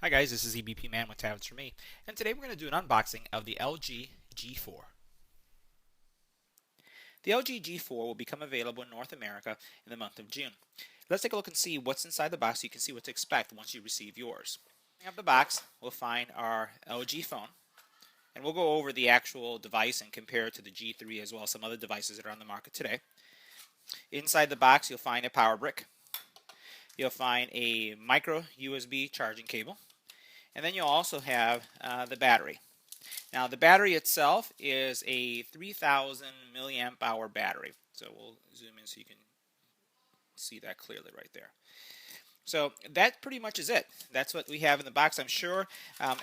Hi guys, this is EBP Man with Tablets for Me, and today we're going to do an unboxing of the LG G4. The LG G4 will become available in North America in the month of June. Let's take a look and see what's inside the box so you can see what to expect once you receive yours. Opening up the box, we'll find our LG phone, and we'll go over the actual device and compare it to the G3 as well as some other devices that are on the market today. Inside the box, you'll find a power brick. You'll find a micro USB charging cable, and then you'll also have the battery. Now the battery itself is a 3000 milliamp hour battery. So we'll zoom in so you can see that clearly right there. So that pretty much is it. That's what we have in the box. I'm sure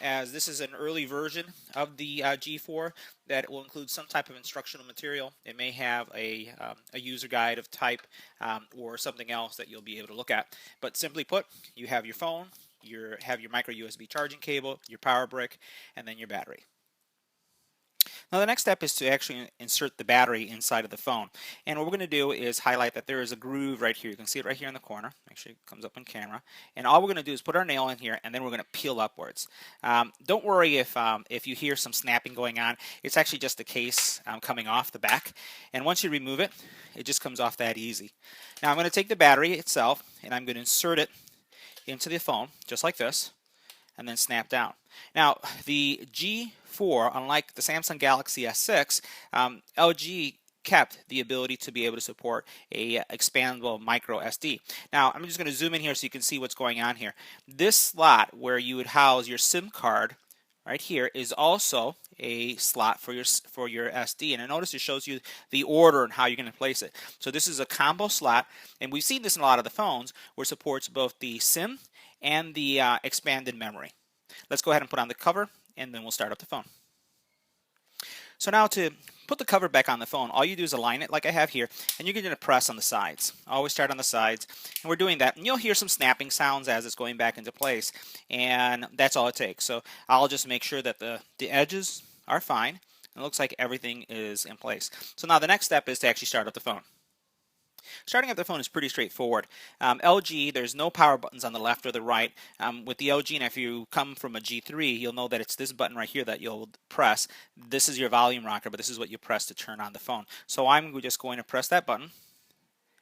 as this is an early version of the G4 that it will include some type of instructional material. It may have a user guide of type or something else that you'll be able to look at. But simply put, you have your phone, you have your micro USB charging cable, your power brick, and then your battery. Now the next step is to actually insert the battery inside of the phone. And what we're going to do is highlight that there is a groove right here. You can see it right here in the corner. Actually, it comes up on camera. And all we're going to do is put our nail in here, and then we're going to peel upwards. Don't worry if you hear some snapping going on. It's actually just the case coming off the back. And once you remove it, it just comes off that easy. Now I'm going to take the battery itself, and I'm going to insert it into the phone, just like this, and then snap down. Now, the G4, unlike the Samsung Galaxy S6, LG kept the ability to be able to support a expandable micro SD. Now, I'm just going to zoom in here so you can see what's going on here. This slot where you would house your SIM card right here is also a slot for your SD, and I notice it shows you the order and how you're going to place it. So this is a combo slot, and we've seen this in a lot of the phones where it supports both the SIM and the expanded memory. Let's go ahead and put on the cover, and then we'll start up the phone. So now to put the cover back on the phone, all you do is align it like I have here, and you're going to press on the sides. Always start on the sides, and we're doing that. And you'll hear some snapping sounds as it's going back into place, and that's all it takes. So I'll just make sure that the edges are fine. It looks like everything is in place. So now the next step is to actually start up the phone. Starting up the phone is pretty straightforward. LG, there's no power buttons on the left or the right. With the LG, and if you come from a G3, you'll know that it's this button right here that you'll press. This is your volume rocker, but this is what you press to turn on the phone. So I'm just going to press that button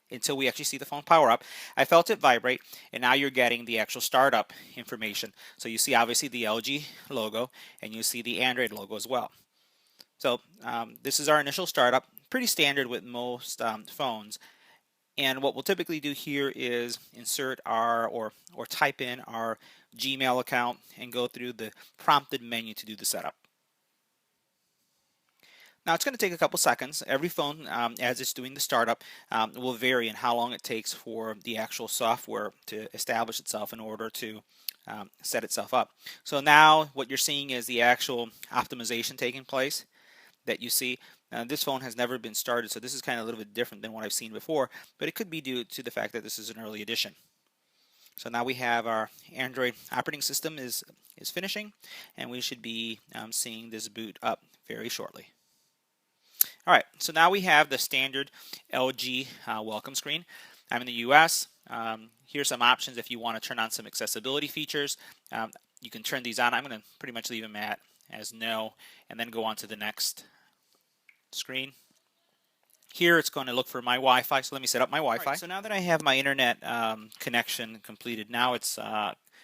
until we actually see the phone power up. I felt it vibrate, and now you're getting the actual startup information. So you see obviously the LG logo, and you see the Android logo as well. So this is our initial startup. Pretty standard with most phones. And what we'll typically do here is insert or type in our Gmail account and go through the prompted menu to do the setup. Now it's going to take a couple seconds. Every phone, as it's doing the startup, will vary in how long it takes for the actual software to establish itself in order to set itself up. So now what you're seeing is the actual optimization taking place that you see. This phone has never been started, so this is kind of a little bit different than what I've seen before, but it could be due to the fact that this is an early edition. So now we have our Android operating system is finishing, and we should be seeing this boot up very shortly. Alright, so now we have the standard LG welcome screen. I'm in the US. Here's some options if you want to turn on some accessibility features. You can turn these on. I'm going to pretty much leave them as no, and then go on to the next screen. Here it's going to look for my Wi-Fi, so let me set up my Wi-Fi. Right, so now that I have my internet connection completed, now it's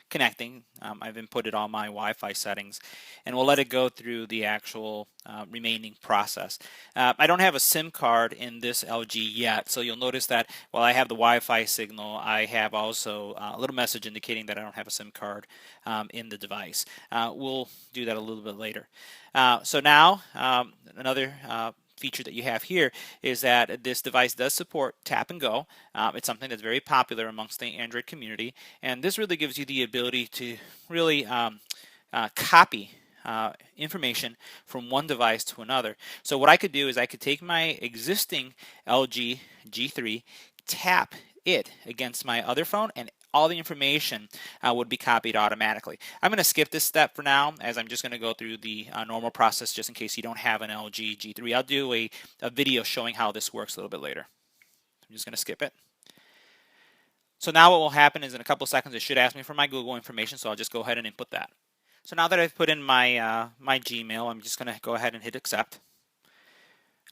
connecting. I've inputted all my Wi-Fi settings, and we'll let it go through the actual remaining process. I don't have a SIM card in this LG yet, so you'll notice that while I have the Wi-Fi signal, I have also a little message indicating that I don't have a SIM card in the device. We'll do that a little bit later. So now another feature that you have here is that this device does support tap and go. It's something that's very popular amongst the Android community, and this really gives you the ability to really copy information from one device to another. So what I could do is I could take my existing LG G3, tap it against my other phone, and all the information would be copied automatically. I'm going to skip this step for now, as I'm just going to go through the normal process just in case you don't have an LG G3. I'll do a video showing how this works a little bit later. I'm just going to skip it. So now what will happen is in a couple seconds it should ask me for my Google information, so I'll just go ahead and input that. So now that I've put in my my Gmail, I'm just going to go ahead and hit accept.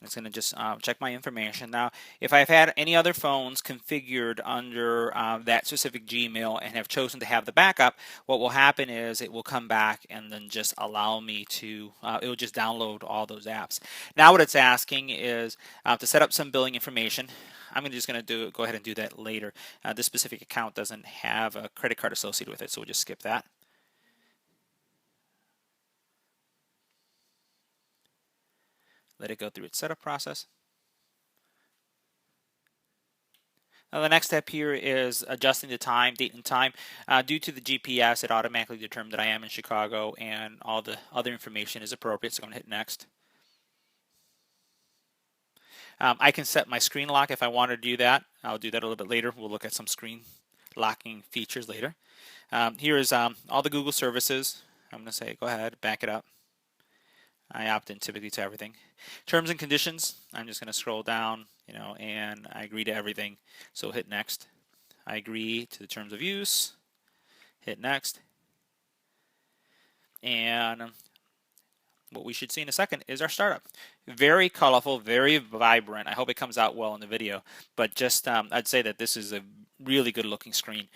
It's going to just check my information. Now, if I've had any other phones configured under that specific Gmail and have chosen to have the backup, what will happen is it will come back and then just allow me to, it will just download all those apps. Now what it's asking is to set up some billing information. I'm just going to go ahead and do that later. This specific account doesn't have a credit card associated with it, so we'll just skip that. Let it go through its setup process. Now the next step here is adjusting the time, date and time. Due to the GPS, it automatically determined that I am in Chicago and all the other information is appropriate, so I'm going to hit next. I can set my screen lock if I want to do that. I'll do that a little bit later. We'll look at some screen locking features later. Here is all the Google services. I'm going to say go ahead, back it up. I opt in typically to everything. Terms and conditions, I'm just going to scroll down, and I agree to everything. So hit next. I agree to the terms of use. Hit next. And what we should see in a second is our startup. Very colorful, very vibrant. I hope it comes out well in the video. But just I'd say that this is a really good looking screen.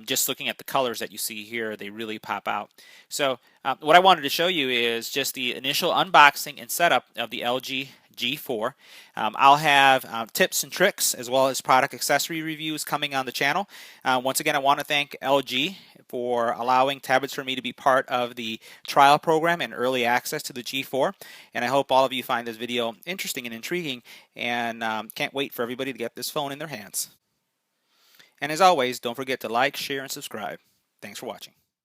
Just looking at the colors that you see here, they really pop out. So what I wanted to show you is just the initial unboxing and setup of the LG G4. I'll have tips and tricks as well as product accessory reviews coming on the channel. Once again, I want to thank LG for allowing tablets for me to be part of the trial program and early access to the G4. And I hope all of you find this video interesting and intriguing, and can't wait for everybody to get this phone in their hands. And as always, don't forget to like, share, and subscribe. Thanks for watching.